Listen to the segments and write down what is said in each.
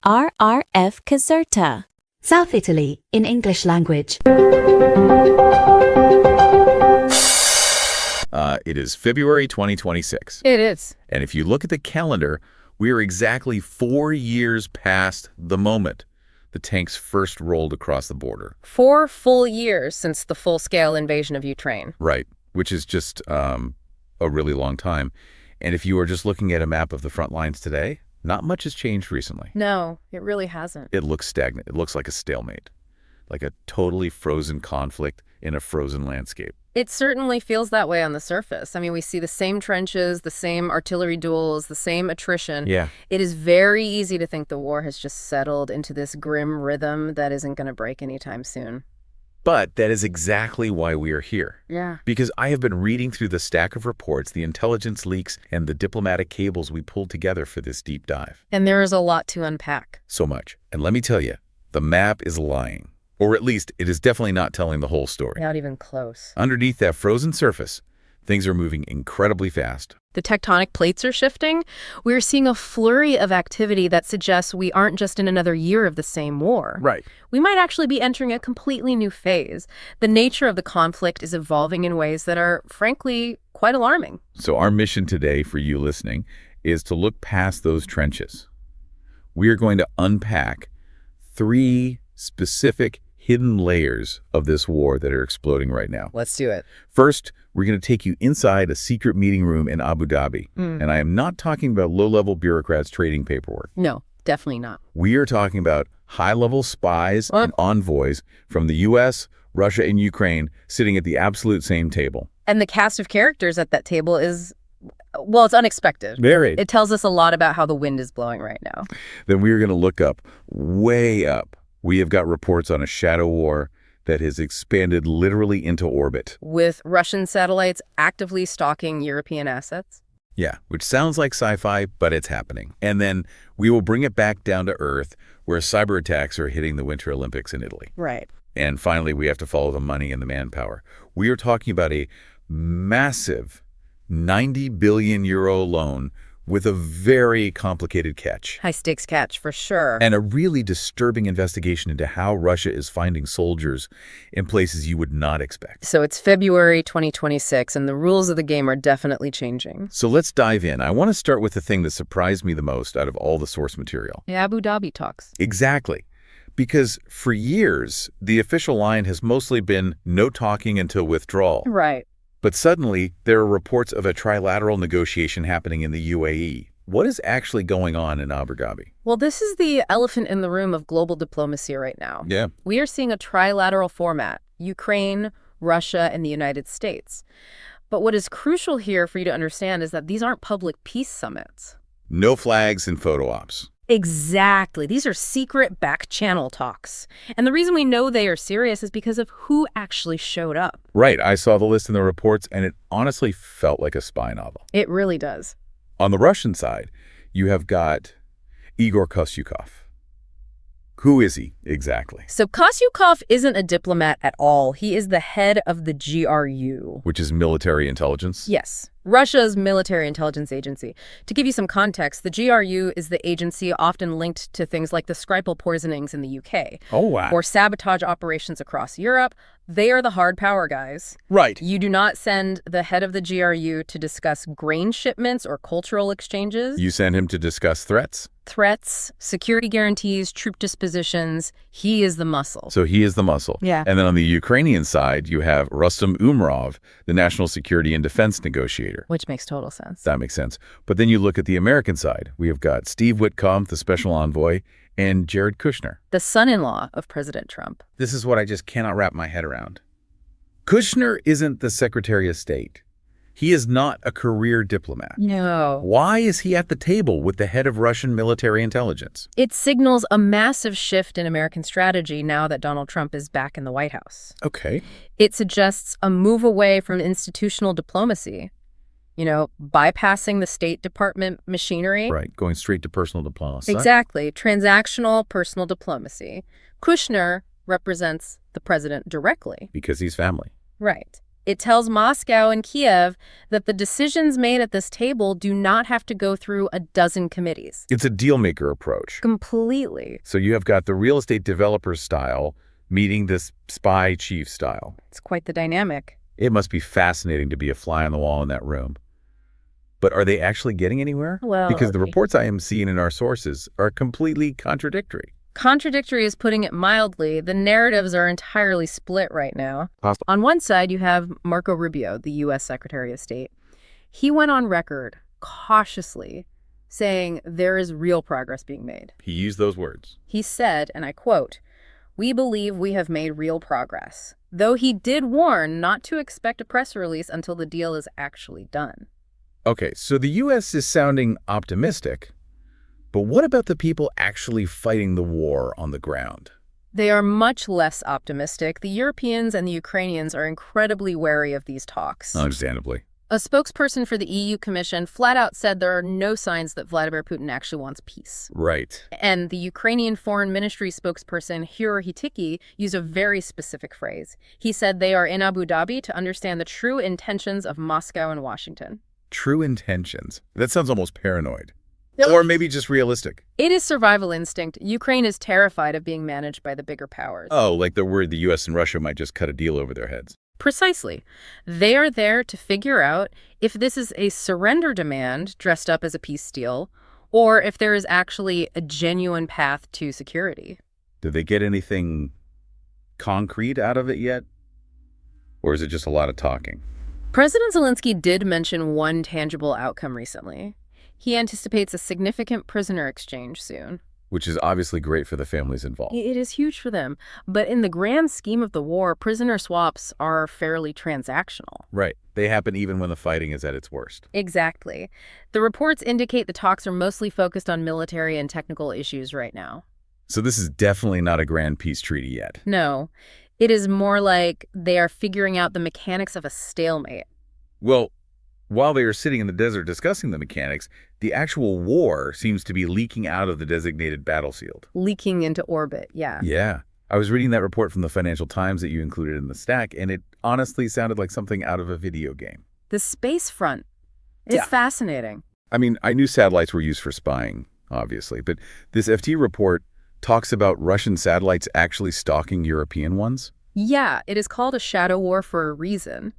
RRF Caserta. South Italy in English language. It is February 2026. It is. And if you look at the calendar, we are exactly 4 years past the moment the tanks first rolled across the border. 4 full years since the full-scale invasion of Ukraine. Right, which is just a really long time. And if you are just looking at a map of the front lines today, not much has changed recently. No, it really hasn't. It looks stagnant. It looks like a stalemate, like a totally frozen conflict in a frozen landscape. It certainly feels that way on the surface. I mean, we see the same trenches, the same artillery duels, the same attrition. Yeah. It is very easy to think the war has just settled into this grim rhythm that isn't going to break anytime soon. But that is exactly why we are here. Yeah. Because I have been reading through the stack of reports, the intelligence leaks, and the diplomatic cables we pulled together for this deep dive. And there is a lot to unpack. So much. And let me tell you, the map is lying. Or at least, it is definitely not telling the whole story. Not even close. Underneath that frozen surface, things are moving incredibly fast. The tectonic plates are shifting. We're seeing a flurry of activity that suggests we aren't just in another year of the same war. Right. We might actually be entering a completely new phase. The nature of the conflict is evolving in ways that are, frankly, quite alarming. So our mission today for you listening is to look past those trenches. We are going to unpack 3 specific hidden layers of this war that are exploding right now. Let's do it. First, we're going to take you inside a secret meeting room in Abu Dhabi. And I am not talking about low-level bureaucrats trading paperwork. No, definitely not. We are talking about high-level spies and envoys from the U.S., Russia, and Ukraine sitting at the absolute same table. And the cast of characters at that table is, well, it's unexpected. Very. It tells us a lot about how the wind is blowing right now. Then we are going to look up, way up. We have got reports on a shadow war that has expanded literally into orbit. With Russian satellites actively stalking European assets. Yeah, which sounds like sci-fi, but it's happening. And then we will bring it back down to Earth, where cyber attacks are hitting the Winter Olympics in Italy. Right. And finally, we have to follow the money and the manpower. We are talking about a massive 90 billion euro loan with a very complicated catch. High-stakes catch, for sure. And a really disturbing investigation into how Russia is finding soldiers in places you would not expect. So it's February 2026, and the rules of the game are definitely changing. So let's dive in. I want to start with the thing that surprised me the most out of all the source material. The Abu Dhabi talks. Exactly. Because for years, the official line has mostly been no talking until withdrawal. Right. But suddenly, there are reports of a trilateral negotiation happening in the UAE. What is actually going on in Abu Dhabi? Well, this is the elephant in the room of global diplomacy right now. Yeah. We are seeing a trilateral format, Ukraine, Russia, and the United States. But what is crucial here for you to understand is that these aren't public peace summits. No flags and photo ops. Exactly. These are secret back-channel talks. And the reason we know they are serious is because of who actually showed up. Right. I saw the list in the reports, and it honestly felt like a spy novel. It really does. On the Russian side, you have got Igor Kostyukov. Who is he exactly? So Kostyukov isn't a diplomat at all. He is the head of the GRU. Which is military intelligence? Yes. Russia's military intelligence agency. To give you some context, the GRU is the agency often linked to things like the Skripal poisonings in the UK. Oh, wow. Or sabotage operations across Europe. They are the hard power guys. Right. You do not send the head of the GRU to discuss grain shipments or cultural exchanges. You send him to discuss threats? Threats, security guarantees, troop dispositions. He is the muscle. So he is the muscle. Yeah. And then on the Ukrainian side, you have Rustem Umerov, the national security and defense negotiator. Which makes total sense. That makes sense. But then you look at the American side. We have got Steve Witkoff, the special envoy, and Jared Kushner, the son-in-law of President Trump. This is what I just cannot wrap my head around. Kushner isn't the Secretary of State. He is not a career diplomat. No. Why is he at the table with the head of Russian military intelligence? It signals a massive shift in American strategy now that Donald Trump is back in the White House. Okay. It suggests a move away from institutional diplomacy, bypassing the State Department machinery. Right, going straight to personal diplomacy. Exactly. Transactional personal diplomacy. Kushner represents the president directly. Because he's family. Right. It tells Moscow and Kiev that the decisions made at this table do not have to go through a dozen committees. It's a deal-maker approach. Completely. So you have got the real estate developer style meeting this spy chief style. It's quite the dynamic. It must be fascinating to be a fly on the wall in that room. But are they actually getting anywhere? Well, because the reports I am seeing in our sources are completely contradictory. Contradictory is putting it mildly. The narratives are entirely split right now. On one side, you have Marco Rubio, the U.S. Secretary of State. He went on record cautiously saying there is real progress being made. He used those words. He said, and I quote, "We believe we have made real progress," though he did warn not to expect a press release until the deal is actually done. Okay, so the U.S. is sounding optimistic, but what about the people actually fighting the war on the ground? They are much less optimistic. The Europeans and the Ukrainians are incredibly wary of these talks. Understandably. A spokesperson for the EU Commission flat out said there are no signs that Vladimir Putin actually wants peace. Right. And the Ukrainian Foreign Ministry spokesperson, Hiro Hitiki, used a very specific phrase. He said they are in Abu Dhabi to understand the true intentions of Moscow and Washington. True intentions. That sounds almost paranoid. Or maybe just realistic. It is survival instinct. Ukraine is terrified of being managed by the bigger powers. Oh, like they're worried the U.S. and Russia might just cut a deal over their heads. Precisely. They are there to figure out if this is a surrender demand dressed up as a peace deal, or if there is actually a genuine path to security. Did they get anything concrete out of it yet? Or is it just a lot of talking? President Zelensky did mention one tangible outcome recently. He anticipates a significant prisoner exchange soon. Which is obviously great for the families involved. It is huge for them. But in the grand scheme of the war, prisoner swaps are fairly transactional. Right. They happen even when the fighting is at its worst. Exactly. The reports indicate the talks are mostly focused on military and technical issues right now. So this is definitely not a grand peace treaty yet. No. It is more like they are figuring out the mechanics of a stalemate. Well, while they are sitting in the desert discussing the mechanics, the actual war seems to be leaking out of the designated battlefield. Leaking into orbit, yeah. Yeah. I was reading that report from the Financial Times that you included in the stack, and it honestly sounded like something out of a video game. The space front is fascinating. I mean, I knew satellites were used for spying, obviously, but this FT report talks about Russian satellites actually stalking European ones? Yeah, it is called a shadow war for a reason.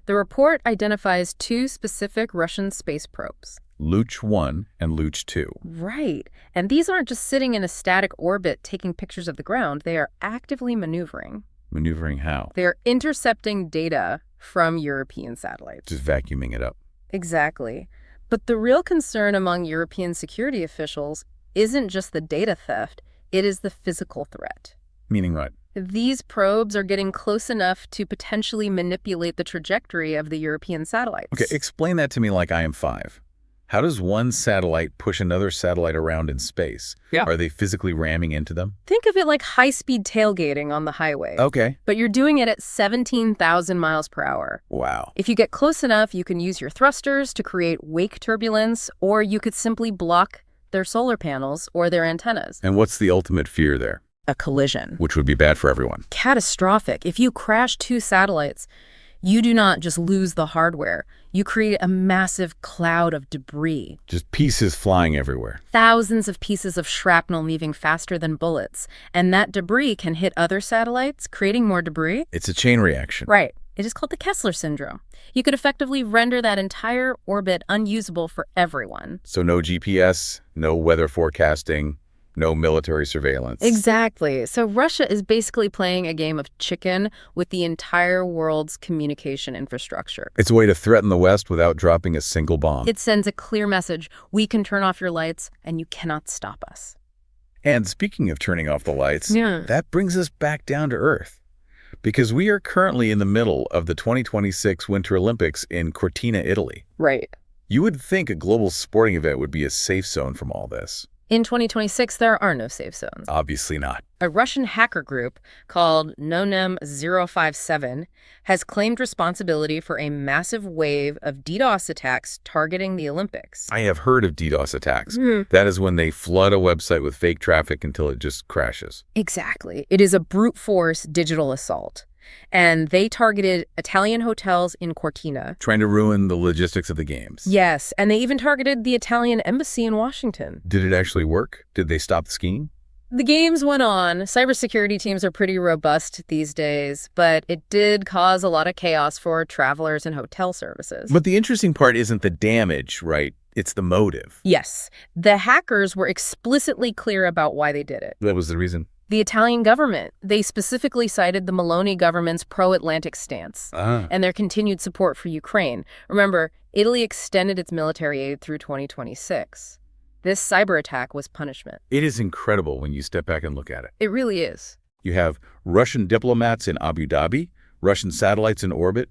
The report identifies two specific Russian space probes. Luch 1 and Luch 2. Right. And these aren't just sitting in a static orbit taking pictures of the ground. They are actively maneuvering. Maneuvering how? They're intercepting data from European satellites. Just vacuuming it up. Exactly. But the real concern among European security officials isn't just the data theft. It is the physical threat. Meaning what? These probes are getting close enough to potentially manipulate the trajectory of the European satellites. Okay, explain that to me like I am 5. How does one satellite push another satellite around in space? Yeah. Are they physically ramming into them? Think of it like high-speed tailgating on the highway. Okay. But you're doing it at 17,000 miles per hour. Wow. If you get close enough, you can use your thrusters to create wake turbulence, or you could simply block their solar panels or their antennas. And what's the ultimate fear there? A collision. Which would be bad for everyone. Catastrophic. If you crash two satellites, you do not just lose the hardware. You create a massive cloud of debris. Just pieces flying everywhere. Thousands of pieces of shrapnel moving faster than bullets. And that debris can hit other satellites, creating more debris. It's a chain reaction. Right. It is called the Kessler syndrome. You could effectively render that entire orbit unusable for everyone. So no GPS, no weather forecasting, no military surveillance. Exactly. So Russia is basically playing a game of chicken with the entire world's communication infrastructure. It's a way to threaten the West without dropping a single bomb. It sends a clear message. We can turn off your lights, and you cannot stop us. And speaking of turning off the lights, Yeah. that brings us back down to Earth. Because we are currently in the middle of the 2026 Winter Olympics in Cortina, Italy. Right. You would think a global sporting event would be a safe zone from all this. In 2026, there are no safe zones. Obviously not. A Russian hacker group called Nonem057 has claimed responsibility for a massive wave of DDoS attacks targeting the Olympics. I have heard of DDoS attacks. That is when they flood a website with fake traffic until it just crashes. Exactly. It is a brute force digital assault. And they targeted Italian hotels in Cortina. Trying to ruin the logistics of the games. Yes, and they even targeted the Italian embassy in Washington. Did it actually work? Did they stop the skiing? The games went on. Cybersecurity teams are pretty robust these days, but it did cause a lot of chaos for travelers and hotel services. But the interesting part isn't the damage, right? It's the motive. Yes, the hackers were explicitly clear about why they did it. That was the reason. The Italian government, they specifically cited the Meloni government's pro-Atlantic stance and their continued support for Ukraine. Remember, Italy extended its military aid through 2026. This cyber attack was punishment. It is incredible when you step back and look at it. It really is. You have Russian diplomats in Abu Dhabi, Russian satellites in orbit,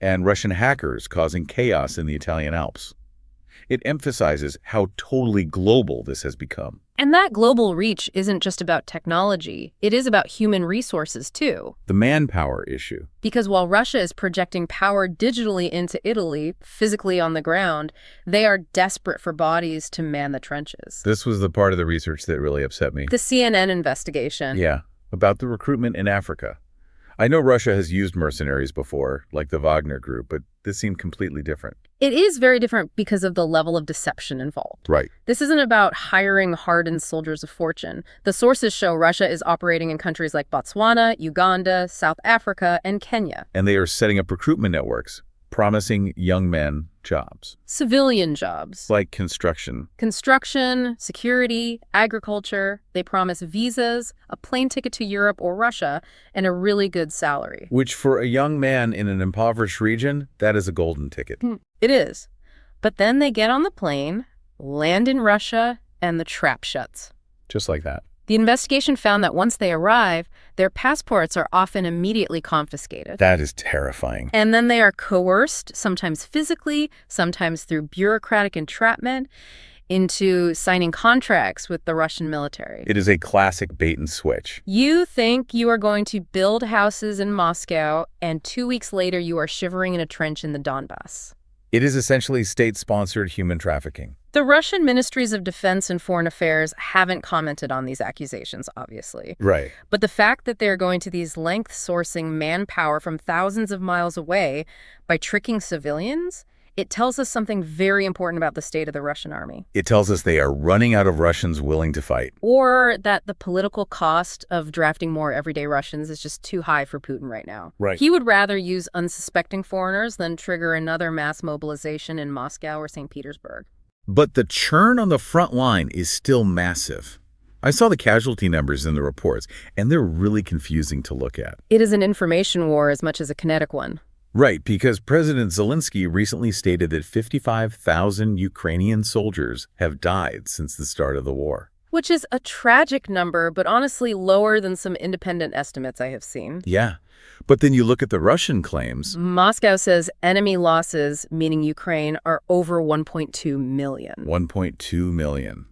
and Russian hackers causing chaos in the Italian Alps. It emphasizes how totally global this has become. And that global reach isn't just about technology. It is about human resources, too. The manpower issue. Because while Russia is projecting power digitally into Italy, physically on the ground, they are desperate for bodies to man the trenches. This was the part of the research that really upset me. The CNN investigation. Yeah, about the recruitment in Africa. I know Russia has used mercenaries before, like the Wagner Group, but this seemed completely different. It is very different because of the level of deception involved. Right. This isn't about hiring hardened soldiers of fortune. The sources show Russia is operating in countries like Botswana, Uganda, South Africa, and Kenya. And they are setting up recruitment networks, promising young men jobs. Civilian jobs. Like construction. Construction, security, agriculture. They promise visas, a plane ticket to Europe or Russia, and a really good salary. Which for a young man in an impoverished region, that is a golden ticket. It is. But then they get on the plane, land in Russia, and the trap shuts. Just like that. The investigation found that once they arrive, their passports are often immediately confiscated. That is terrifying. And then they are coerced, sometimes physically, sometimes through bureaucratic entrapment, into signing contracts with the Russian military. It is a classic bait and switch. You think you are going to build houses in Moscow, and 2 weeks later you are shivering in a trench in the Donbass. It is essentially state-sponsored human trafficking. The Russian ministries of defense and foreign affairs haven't commented on these accusations, obviously. Right. But the fact that they're going to these lengths sourcing manpower from thousands of miles away by tricking civilians, it tells us something very important about the state of the Russian army. It tells us they are running out of Russians willing to fight. Or that the political cost of drafting more everyday Russians is just too high for Putin right now. Right. He would rather use unsuspecting foreigners than trigger another mass mobilization in Moscow or St. Petersburg. But the churn on the front line is still massive. I saw the casualty numbers in the reports, and they're really confusing to look at. It is an information war as much as a kinetic one. Right, because President Zelensky recently stated that 55,000 Ukrainian soldiers have died since the start of the war. Which is a tragic number, but honestly lower than some independent estimates I have seen. Yeah, but then you look at the Russian claims. Moscow says enemy losses, meaning Ukraine, are over 1.2 million. 1.2 million.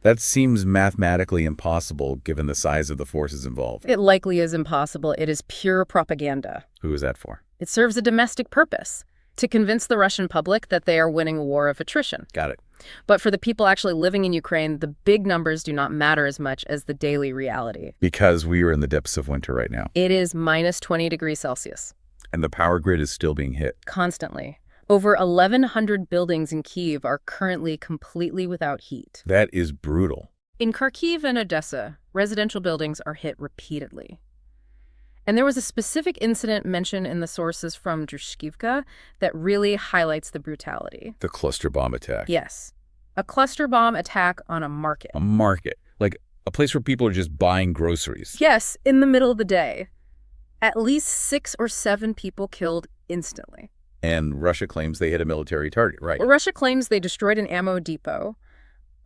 That seems mathematically impossible given the size of the forces involved. It likely is impossible. It is pure propaganda. Who is that for? It serves a domestic purpose, to convince the Russian public that they are winning a war of attrition. Got it. But for the people actually living in Ukraine, the big numbers do not matter as much as the daily reality. Because we are in the depths of winter right now. It is minus 20 degrees Celsius. And the power grid is still being hit. Constantly. Over 1,100 buildings in Kyiv are currently completely without heat. That is brutal. In Kharkiv and Odessa, residential buildings are hit repeatedly. And there was a specific incident mentioned in the sources from Drushkivka that really highlights the brutality. The cluster bomb attack. Yes. A cluster bomb attack on a market. A market. Like a place where people are just buying groceries. Yes, in the middle of the day. At least 6 or 7 people killed instantly. And Russia claims they hit a military target, right? Well, Russia claims they destroyed an ammo depot.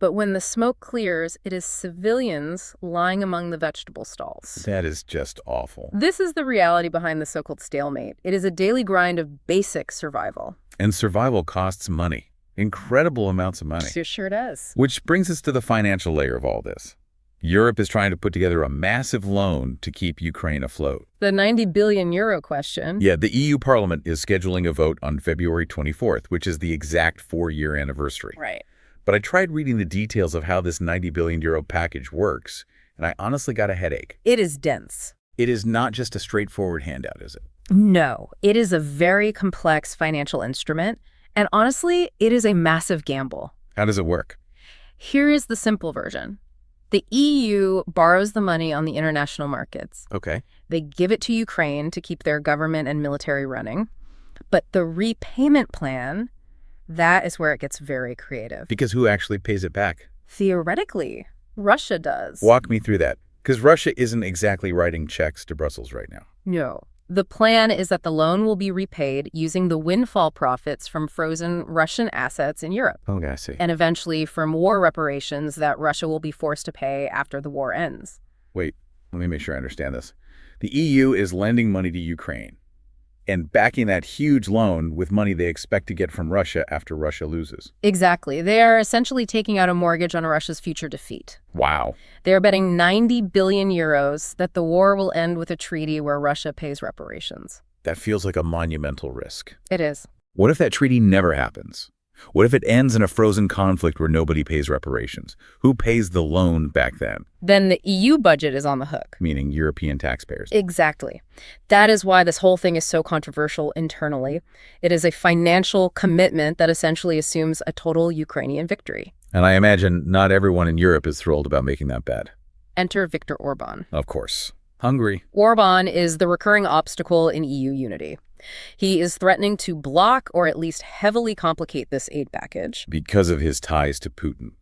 But when the smoke clears, it is civilians lying among the vegetable stalls. That is just awful. This is the reality behind the so-called stalemate. It is a daily grind of basic survival. And survival costs money. Incredible amounts of money. It sure does. Which brings us to the financial layer of all this. Europe is trying to put together a massive loan to keep Ukraine afloat. The 90 billion euro question. Yeah, the EU Parliament is scheduling a vote on February 24th, which is the exact 4-year anniversary. Right. But I tried reading the details of how this 90 billion euro package works, and I honestly got a headache. It is dense. It is not just a straightforward handout, is it? No, it is a very complex financial instrument, and honestly, it is a massive gamble. How does it work? Here is the simple version. The EU borrows the money on the international markets. Okay. They give it to Ukraine to keep their government and military running. But the repayment plan, that is where it gets very creative. Because who actually pays it back? Theoretically, Russia does. Walk me through that. Because Russia isn't exactly writing checks to Brussels right now. No. The plan is that the loan will be repaid using the windfall profits from frozen Russian assets in Europe. Okay, I see. And eventually from war reparations that Russia will be forced to pay after the war ends. Wait, let me make sure I understand this. The EU is lending money to Ukraine and backing that huge loan with money they expect to get from Russia after Russia loses. Exactly. They are essentially taking out a mortgage on Russia's future defeat. Wow. They are betting 90 billion euros that the war will end with a treaty where Russia pays reparations. That feels like a monumental risk. It is. What if that treaty never happens? What if it ends in a frozen conflict where nobody pays reparations? Who pays the loan back then? Then the EU budget is on the hook. Meaning European taxpayers. Exactly. That is why this whole thing is so controversial internally. It is a financial commitment that essentially assumes a total Ukrainian victory. And I imagine not everyone in Europe is thrilled about making that bet. Enter Viktor Orban. Of course. Hungary. Orban is the recurring obstacle in EU unity. He is threatening to block or at least heavily complicate this aid package. Because of his ties to Putin.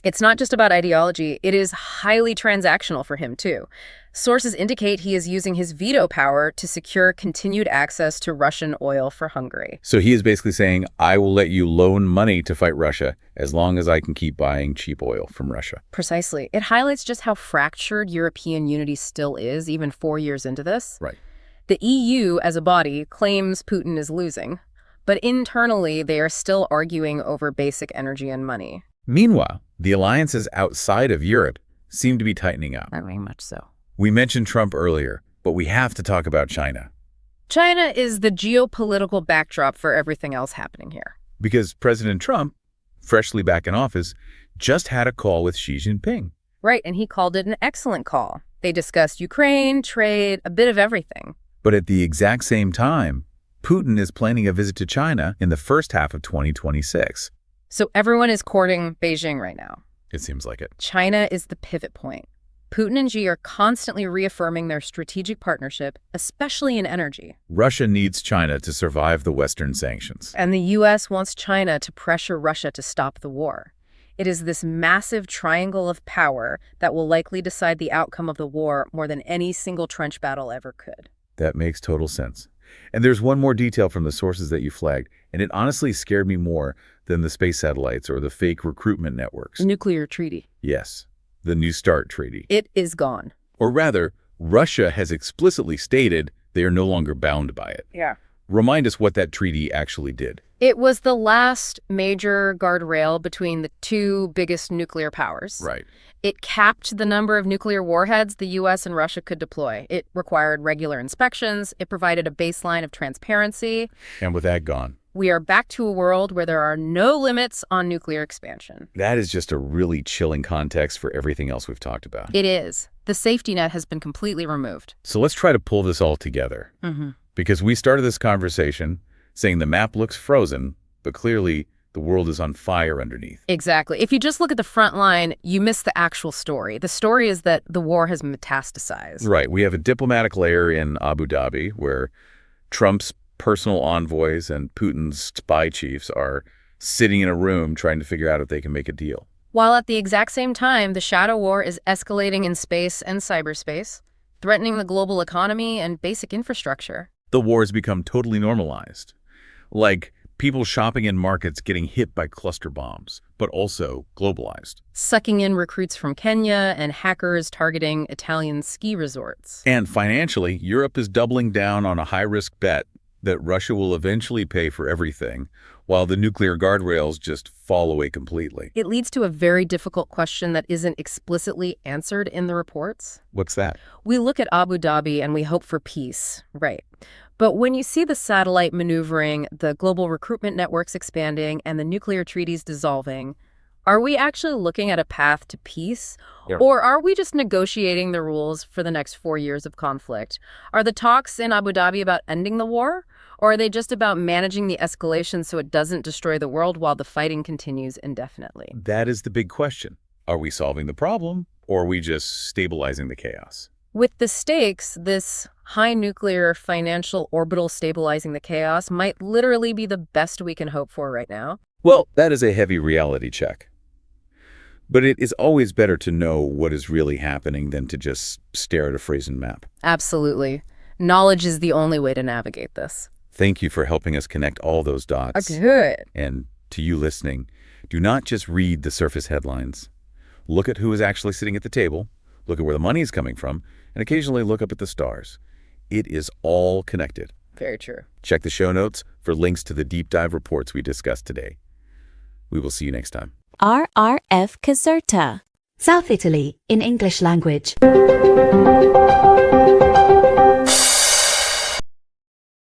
It's not just about ideology, it is highly transactional for him, too. Sources indicate he is using his veto power to secure continued access to Russian oil for Hungary. So he is basically saying, I will let you loan money to fight Russia as long as I can keep buying cheap oil from Russia. Precisely. It highlights just how fractured European unity still is, even 4 years into this. Right. The EU, as a body, claims Putin is losing, but internally they are still arguing over basic energy and money. Meanwhile, the alliances outside of Europe seem to be tightening up. Very much so. We mentioned Trump earlier, but we have to talk about China. China is the geopolitical backdrop for everything else happening here. Because President Trump, freshly back in office, just had a call with Xi Jinping. Right, and he called it an excellent call. They discussed Ukraine, trade, a bit of everything. But at the exact same time, Putin is planning a visit to China in the first half of 2026. So everyone is courting Beijing right now. It seems like it. China is the pivot point. Putin and Xi are constantly reaffirming their strategic partnership, especially in energy. Russia needs China to survive the Western sanctions. And the U.S. wants China to pressure Russia to stop the war. It is this massive triangle of power that will likely decide the outcome of the war more than any single trench battle ever could. That makes total sense. And there's one more detail from the sources that you flagged, and it honestly scared me more than the space satellites or the fake recruitment networks. Nuclear treaty. Yes, the New START treaty. It is gone. Or rather, Russia has explicitly stated they are no longer bound by it. Yeah. Remind us what that treaty actually did. It was the last major guardrail between the two biggest nuclear powers. Right. It capped the number of nuclear warheads the U.S. and Russia could deploy. It required regular inspections. It provided a baseline of transparency. And with that gone, we are back to a world where there are no limits on nuclear expansion. that is just a really chilling context for everything else we've talked about. It is. The safety net has been completely removed. So let's try to pull this all together. Because we started this conversation saying the map looks frozen, but clearly the world is on fire underneath. Exactly. If you just look at the front line, you miss the actual story. The story is that the war has metastasized. Right. We have a diplomatic layer in Abu Dhabi where Trump's personal envoys and Putin's spy chiefs are sitting in a room trying to figure out if they can make a deal. While at the exact same time, the shadow war is escalating in space and cyberspace, threatening the global economy and basic infrastructure. The war has become totally normalized. Like people shopping in markets getting hit by cluster bombs, but also globalized. Sucking in recruits from Kenya and hackers targeting Italian ski resorts. And financially, Europe is doubling down on a high-risk bet that Russia will eventually pay for everything, while the nuclear guardrails just fall away completely. It leads to a very difficult question that isn't explicitly answered in the reports. What's that? We look at Abu Dhabi and we hope for peace, right? But when you see the satellite maneuvering, the global recruitment networks expanding, and the nuclear treaties dissolving, Are we actually looking at a path to peace? Yeah. Or are we just negotiating the rules for the next 4 years of conflict? Are the talks in Abu Dhabi about ending the war? Or are they just about managing the escalation so it doesn't destroy the world while the fighting continues indefinitely? That is the big question. Are we solving the problem, or are we just stabilizing the chaos? With the stakes, this high nuclear financial orbital stabilizing the chaos might literally be the best we can hope for right now. Well, that is a heavy reality check. But it is always better to know what is really happening than to just stare at a frozen map. Absolutely. Knowledge is the only way to navigate this. Thank you for helping us connect all those dots. Good. And to you listening, do not just read the surface headlines. Look at who is actually sitting at the table, look at where the money is coming from, and occasionally look up at the stars. It is all connected. Very true. Check the show notes for links to the deep dive reports we discussed today. We will see you next time. RRF Caserta. South Italy in English language.